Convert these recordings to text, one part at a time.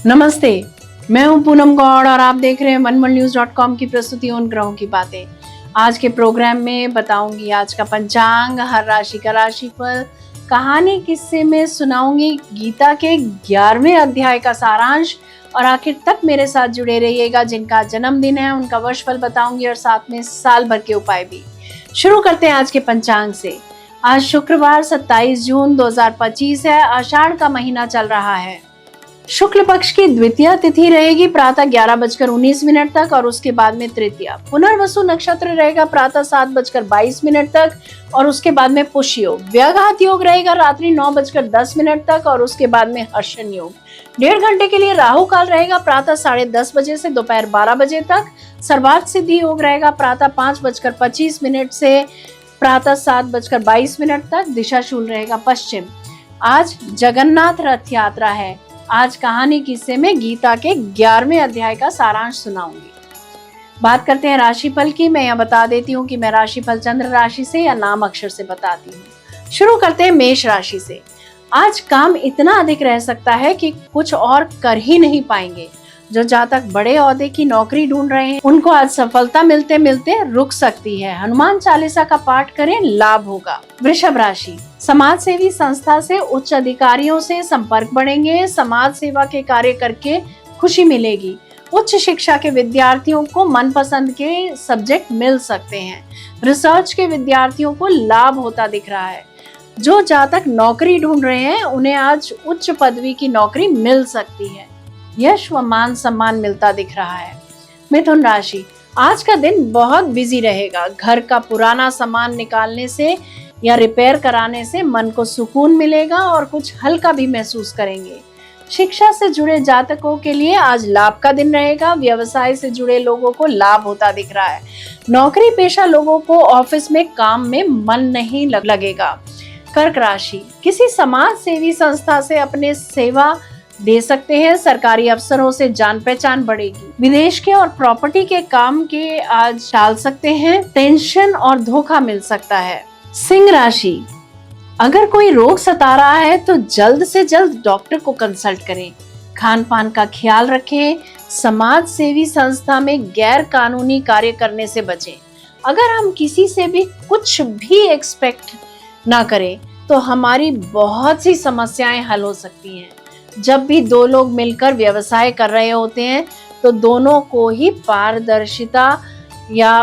नमस्ते, मैं हूं पूनम गौड़ और आप देख रहे हैं मनमलन्यूज.com की प्रस्तुति उन ग्रहों की बातें। आज के प्रोग्राम में बताऊंगी आज का पंचांग, हर राशि का राशिफल, कहानी किस्से में सुनाऊंगी गीता के 11वें अध्याय का सारांश और आखिर तक मेरे साथ जुड़े रहिएगा। जिनका जन्मदिन है उनका वर्षफल बताऊंगी और साथ में साल भर के उपाय भी। शुरू करते हैं आज के पंचांग से। आज शुक्रवार 27 जून 2025 है। आषाढ़ का महीना चल रहा है। शुक्ल पक्ष की द्वितीय तिथि रहेगी प्रातः 11:19 तक और उसके बाद में तृतीया। पुनर्वसु नक्षत्र रहेगा प्रातः 7:22 तक और उसके बाद में पुष्य योग। व्याघात योग रहेगा रात्रि 9:10 तक और उसके बाद में हर्षण योग। 1.5 घंटे के लिए राहु काल रहेगा प्रातः 10:30 बजे से दोपहर 12 बजे तक। सर्वार्थ सिद्धि योग रहेगा प्रातः 5:25 से प्रातः 7:22 तक। दिशाशूल रहेगा पश्चिम। आज जगन्नाथ रथ यात्रा है। आज कहानी किस्से में गीता के 11वें अध्याय का सारांश सुनाऊंगी। बात करते हैं राशिफल की। मैं यह बता देती हूँ कि मैं राशिफल चंद्र राशि से या नाम अक्षर से बताती हूँ। शुरू करते हैं मेष राशि से। आज काम इतना अधिक रह सकता है कि कुछ और कर ही नहीं पाएंगे। जो जातक बड़े ओहदे की नौकरी ढूंढ रहे हैं उनको आज सफलता मिलते मिलते रुक सकती है। हनुमान चालीसा का पाठ करें, लाभ होगा। वृषभ राशि, समाज सेवी संस्था से उच्च अधिकारियों से संपर्क बढ़ेंगे। समाज सेवा के कार्य करके खुशी मिलेगी। उच्च शिक्षा के विद्यार्थियों को मनपसंद के सब्जेक्ट मिल सकते हैं। रिसर्च के विद्यार्थियों को लाभ होता दिख रहा है। जो जातक नौकरी ढूंढ रहे हैं उन्हें आज उच्च पदवी की नौकरी मिल सकती है। यश व मान सम्मान मिलता दिख रहा है। मिथुन राशि, आज का दिन बहुत बिजी रहेगा। घर का पुराना सामान निकालने से या रिपेयर कराने से मन को सुकून मिलेगा और कुछ हल्का भी महसूस करेंगे। शिक्षा से जुड़े जातकों के लिए आज लाभ का दिन रहेगा। व्यवसाय से जुड़े लोगों को लाभ होता दिख रहा है। नौकरी पेशा लोगों को ऑफिस में काम में मन नहीं लगेगा। कर्क राशि, किसी समाज सेवी संस्था से अपने सेवा दे सकते हैं। सरकारी अफसरों से जान पहचान बढ़ेगी। विदेश के और प्रॉपर्टी के काम के आज टाल सकते हैं। टेंशन और धोखा मिल सकता है। सिंह राशि, अगर कोई रोग सता रहा है तो जल्द से जल्द डॉक्टर को कंसल्ट करें। खान पान का ख्याल रखें। समाज सेवी संस्था में गैर कानूनी कार्य करने से बचें। अगर हम किसी से भी कुछ भी एक्सपेक्ट ना करें तो हमारी बहुत सी समस्याएं हल हो सकती हैं। जब भी दो लोग मिलकर व्यवसाय कर रहे होते हैं तो दोनों को ही पारदर्शिता या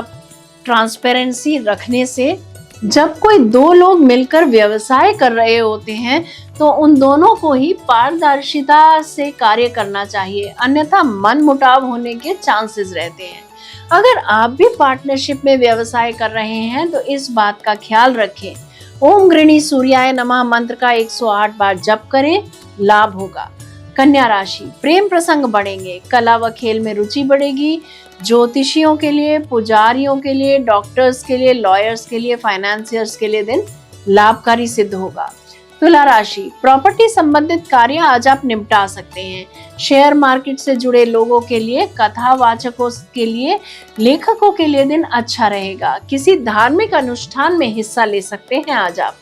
ट्रांसपेरेंसी रखने से जब कोई दो लोग मिलकर व्यवसाय कर रहे होते हैं तो उन दोनों को ही पारदर्शिता से कार्य करना चाहिए, अन्यथा मनमुटाव होने के चांसेस रहते हैं। अगर आप भी पार्टनरशिप में व्यवसाय कर रहे हैं तो इस बात का ख्याल रखें। ओम गृणी सूर्याय नमः मंत्र का 108 बार जप करें, लाभ होगा। कन्या राशि, प्रेम प्रसंग बढ़ेंगे। कला व खेल में रुचि बढ़ेगी। ज्योतिषियों के लिए, पुजारियों के लिए, डॉक्टर्स के लिए, लॉयर्स के लिए, फाइनेंसियर्स के लिए दिन लाभकारी सिद्ध होगा। तुला राशि, प्रॉपर्टी संबंधित कार्य आज आप निपटा सकते हैं। शेयर मार्केट से जुड़े लोगों के लिए, कथावाचकों के लिए, लेखकों के लिए दिन अच्छा रहेगा। किसी धार्मिक अनुष्ठान में हिस्सा ले सकते हैं आज आप।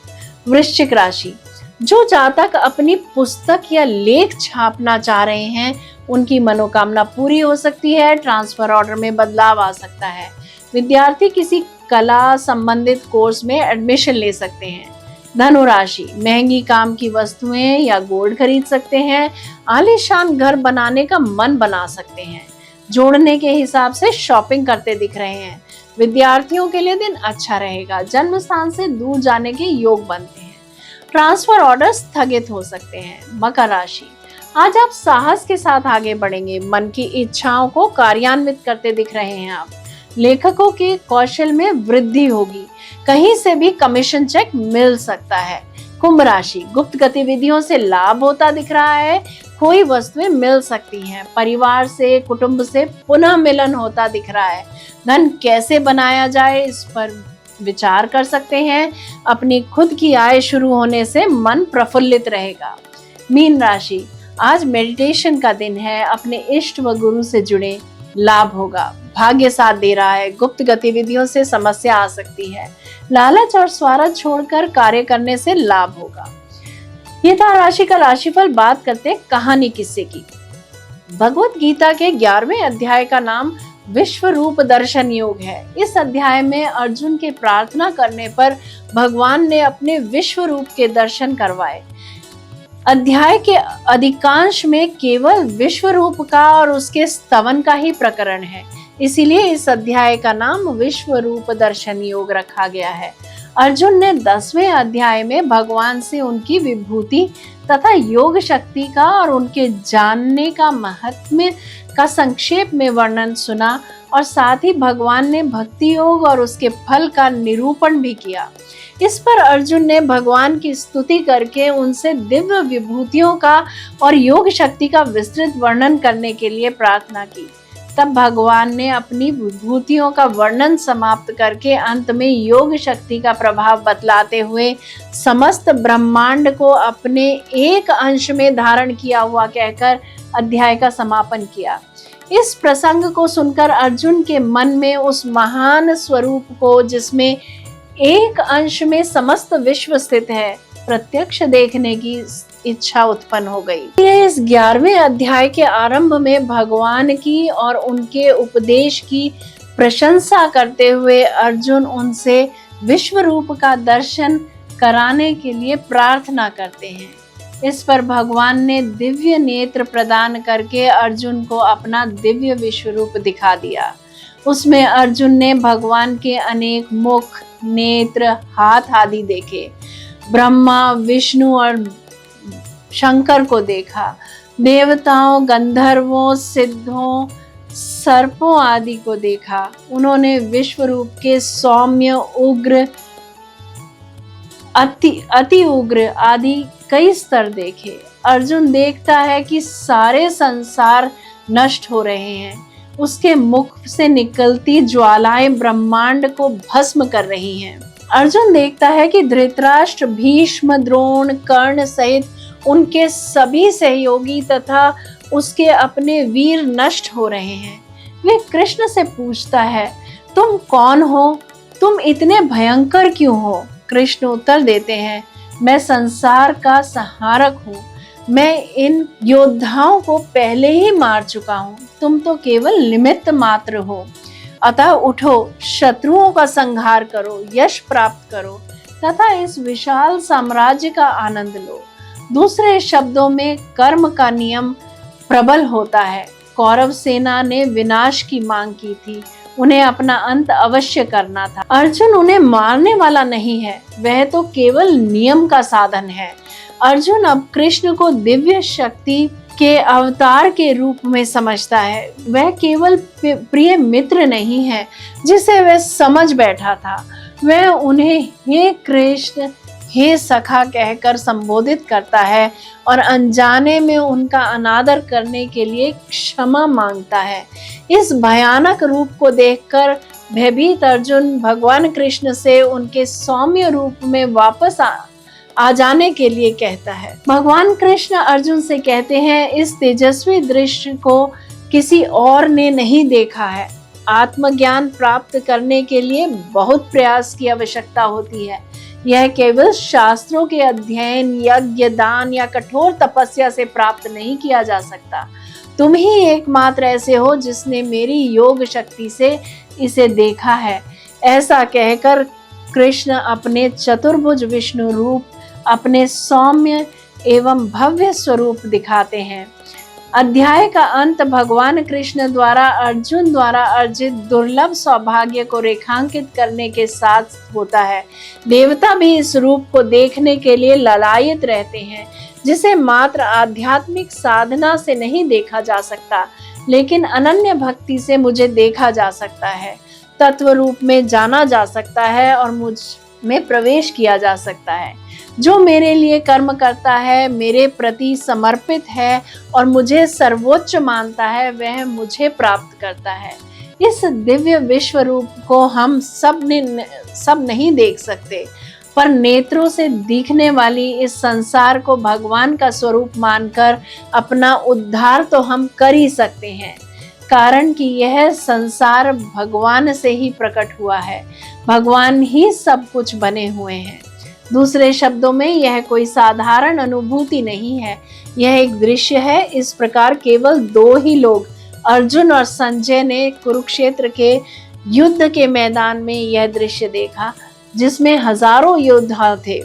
वृश्चिक राशि, जो जातक अपनी पुस्तक या लेख छापना चाह रहे हैं उनकी मनोकामना पूरी हो सकती है। ट्रांसफर ऑर्डर में बदलाव आ सकता है। विद्यार्थी किसी कला संबंधित कोर्स में एडमिशन ले सकते हैं। धनु राशि, महंगी काम की वस्तुएं या गोल्ड खरीद सकते हैं। आलीशान घर बनाने का मन बना सकते हैं। जोड़ने के हिसाब से शॉपिंग करते दिख रहे हैं। विद्यार्थियों के लिए दिन अच्छा रहेगा। जन्म स्थान से दूर जाने के योग बनते हैं। ट्रांसफर ऑर्डर स्थगित हो सकते हैं। मकर राशि, आज आप साहस के साथ आगे बढ़ेंगे। मन की इच्छाओं को कार्यान्वित करते दिख रहे हैं आप। लेखकों के कौशल में वृद्धि होगी। कहीं से भी कमीशन चेक मिल सकता है। कुंभ राशि, गुप्त गतिविधियों से लाभ होता दिख रहा है। कोई वस्तुएं मिल सकती हैं। परिवार से, कुटुंब से पुनः मिलन होता दिख रहा है। धन कैसे बनाया जाए इस पर विचार कर सकते हैं। अपनी खुद की आय शुरू होने से मन प्रफुल्लित रहेगा। मीन राशि, आज मेडिटेशन का दिन है। अपने इष्ट व गुरु से जुड़े, लाभ होगा। भाग्य साथ दे रहा है। गुप्त गतिविधियों से समस्या आ सकती है। लालच और स्वार्थ छोड़कर कार्य करने से लाभ होगा। ये था राशि का राशिफल। बात करते हैं कहानी किस्से की। भगवत गीता के 11वें अध्याय का नाम विश्व रूप दर्शन योग है। इस अध्याय में अर्जुन के प्रार्थना करने पर भगवान ने अपने विश्व रूप के दर्शन करवाए। अध्याय के अधिकांश में केवल विश्व रूप का और उसके स्तवन का ही प्रकरण है, इसीलिए इस अध्याय का नाम विश्व रूप दर्शन योग रखा गया है। अर्जुन ने 10वें अध्याय में भगवान से उनकी विभूति तथा योग शक्ति का और उनके जानने का महत्व का संक्षेप में वर्णन सुना और साथ ही भगवान ने भक्ति योग और उसके फल का निरूपण भी किया। इस पर अर्जुन ने भगवान की स्तुति करके उनसे दिव्य विभूतियों का और योग शक्ति का विस्तृत वर्णन करने के लिए प्रार्थना की। तब भगवान ने अपनी विभूतियों का वर्णन समाप्त करके अंत में योग शक्ति का प्रभाव बतलाते हुए समस्त ब्रह्मांड को अपने एक अंश में धारण किया हुआ कहकर अध्याय का समापन किया। इस प्रसंग को सुनकर अर्जुन के मन में उस महान स्वरूप को, जिसमें एक अंश में समस्त विश्व स्थित है, प्रत्यक्ष देखने की इच्छा उत्पन्न हो गई। इस 11वें अध्याय के आरंभ में भगवान की और उनके उपदेश की प्रशंसा करते हुए अर्जुन उनसे विश्व रूप का दर्शन कराने के लिए प्रार्थना करते हैं। इस पर भगवान ने दिव्य नेत्र प्रदान करके अर्जुन को अपना दिव्य विश्व रूप दिखा दिया। उसमें अर्जुन ने भगवान के अनेक मुख, नेत्र, हाथ आदि देखे। ब्रह्मा, विष्णु और शंकर को देखा। देवताओं, गंधर्वों, सिद्धों, सर्पों आदि को देखा। उन्होंने विश्व रूप के सौम्य, उग्र, अति उग्र आदि कई स्तर देखे। अर्जुन देखता है कि सारे संसार नष्ट हो रहे हैं। उसके मुख से निकलती ज्वालाएं ब्रह्मांड को भस्म कर रही हैं। अर्जुन देखता है कि धृतराष्ट्र, भीष्म, द्रोण, कर्ण सहित उनके सभी सहयोगी तथा उसके अपने वीर नष्ट हो रहे हैं। वे कृष्ण से पूछता है, तुम कौन हो? तुम इतने भयंकर क्यों हो? कृष्ण उत्तर देते हैं, मैं संसार का संहारक हूँ। मैं इन योद्धाओं को पहले ही मार चुका हूँ। तुम तो केवल निमित्त मात्र हो। अतः उठो, शत्रुओं का संहार करो, यश प्राप्त करो तथा इस विशाल साम्राज्य का आनंद लो। दूसरे शब्दों में कर्म का नियम प्रबल होता है। कौरव सेना ने विनाश की मांग की थी। उन्हें अपना अंत अवश्य करना था। अर्जुन उन्हें मारने वाला नहीं है, वह तो केवल नियम का साधन है। अर्जुन अब कृष्ण को दिव्य शक्ति के अवतार के रूप में समझता है। वह केवल प्रिय मित्र नहीं है जिसे वह समझ बैठा था। वह उन्हें हे कृष्ण, हे सखा कहकर संबोधित करता है और अनजाने में उनका अनादर करने के लिए क्षमा मांगता है। इस भयानक रूप को देखकर भयभीत अर्जुन भगवान कृष्ण से उनके सौम्य रूप में वापस आ जाने के लिए कहता है। भगवान कृष्ण अर्जुन से कहते हैं, इस तेजस्वी दृश्य को किसी और ने नहीं देखा है। आत्मज्ञान प्राप्त करने के लिए बहुत प्रयास की आवश्यकता होती है। यह केवल शास्त्रों के अध्ययन, यज्ञ, दान या कठोर तपस्या से प्राप्त नहीं किया जा सकता। तुम ही एकमात्र ऐसे हो जिसने मेरी योग शक्ति से इसे देखा है। ऐसा कहकर कृष्ण अपने चतुर्भुज विष्णु रूप, अपने सौम्य एवं भव्य स्वरूप दिखाते हैं। अध्याय का अंत भगवान कृष्ण द्वारा अर्जुन द्वारा अर्जित दुर्लभ सौभाग्य को रेखांकित करने के साथ होता है। देवता भी इस रूप को देखने के लिए ललायित रहते हैं, जिसे मात्र आध्यात्मिक साधना से नहीं देखा जा सकता, लेकिन अनन्य भक्ति से मुझे देखा जा सकता है, तत्व रूप में जाना जा सकता है और मुझ में प्रवेश किया जा सकता है। जो मेरे लिए कर्म करता है, मेरे प्रति समर्पित है और मुझे सर्वोच्च मानता है, वह मुझे प्राप्त करता है। इस दिव्य विश्व रूप को हम सब नहीं देख सकते, पर नेत्रों से दिखने वाली इस संसार को भगवान का स्वरूप मानकर अपना उद्धार तो हम कर ही सकते हैं, कारण कि यह संसार भगवान से ही प्रकट हुआ है। भगवान ही सब कुछ बने हुए हैं। दूसरे शब्दों में यह कोई साधारण अनुभूति नहीं है, यह एक दृश्य है। इस प्रकार केवल दो ही लोग, अर्जुन और संजय, ने कुरुक्षेत्र के युद्ध के मैदान में यह दृश्य देखा जिसमें हजारों योद्धा थे।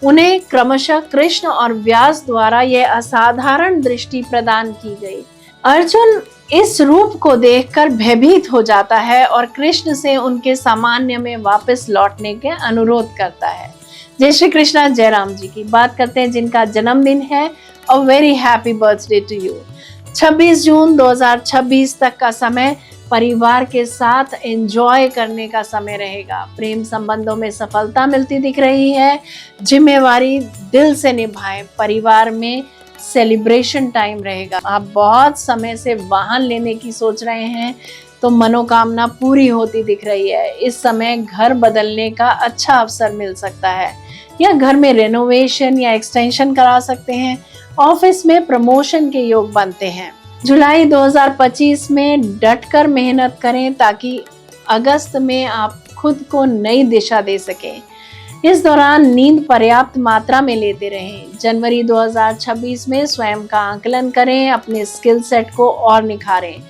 उन्हें क्रमशः कृष्ण और व्यास द्वारा यह असाधारण दृष्टि प्रदान की गई। अर्जुन इस रूप को देखकर भयभीत हो जाता है और कृष्ण से उनके सामान्य में वापस लौटने के अनुरोध करता है। जय श्री कृष्णा। जयराम जी की बात करते हैं जिनका जन्मदिन है। A very happy birthday to you. 26 जून 2026 तक का समय परिवार के साथ एंजॉय करने का समय रहेगा। प्रेम संबंधों में सफलता मिलती दिख रही है। जिम्मेवारी दिल से निभाएं। परिवार में सेलिब्रेशन टाइम रहेगा। आप बहुत समय से वाहन लेने की सोच रहे हैं तो मनोकामना पूरी होती दिख रही है। इस समय घर बदलने का अच्छा अवसर मिल सकता है या घर में रेनोवेशन या एक्सटेंशन करा सकते हैं। ऑफिस में प्रमोशन के योग बनते हैं। जुलाई 2025 में डटकर मेहनत करें ताकि अगस्त में आप खुद को नई दिशा दे सकें। इस दौरान नींद पर्याप्त मात्रा में लेते रहें। जनवरी 2026 में स्वयं का आकलन करें, अपने स्किल सेट को और निखारें।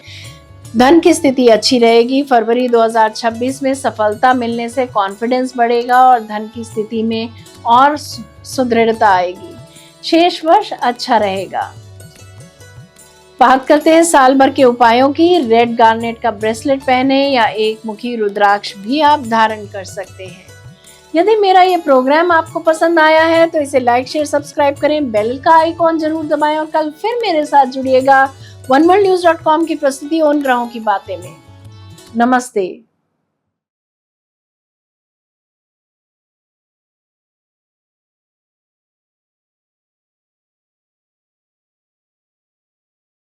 धन की स्थिति अच्छी रहेगी। फरवरी 2026 में सफलता मिलने से कॉन्फिडेंस बढ़ेगा और धन की स्थिति में और सुदृढ़ता आएगी। शेष वर्ष अच्छा रहेगा। बात करते हैं साल भर के उपायों की। रेड गार्नेट का ब्रेसलेट पहने या एक मुखी रुद्राक्ष भी आप धारण कर सकते हैं। यदि मेरा ये प्रोग्राम आपको पसंद आया है तो इसे लाइक, शेयर, सब्सक्राइब करें। बेल का आइकॉन जरूर दबाएं और कल फिर मेरे साथ जुड़िएगा oneworldnews.com की प्रस्तुति उन ग्रहों की बातें में। नमस्ते।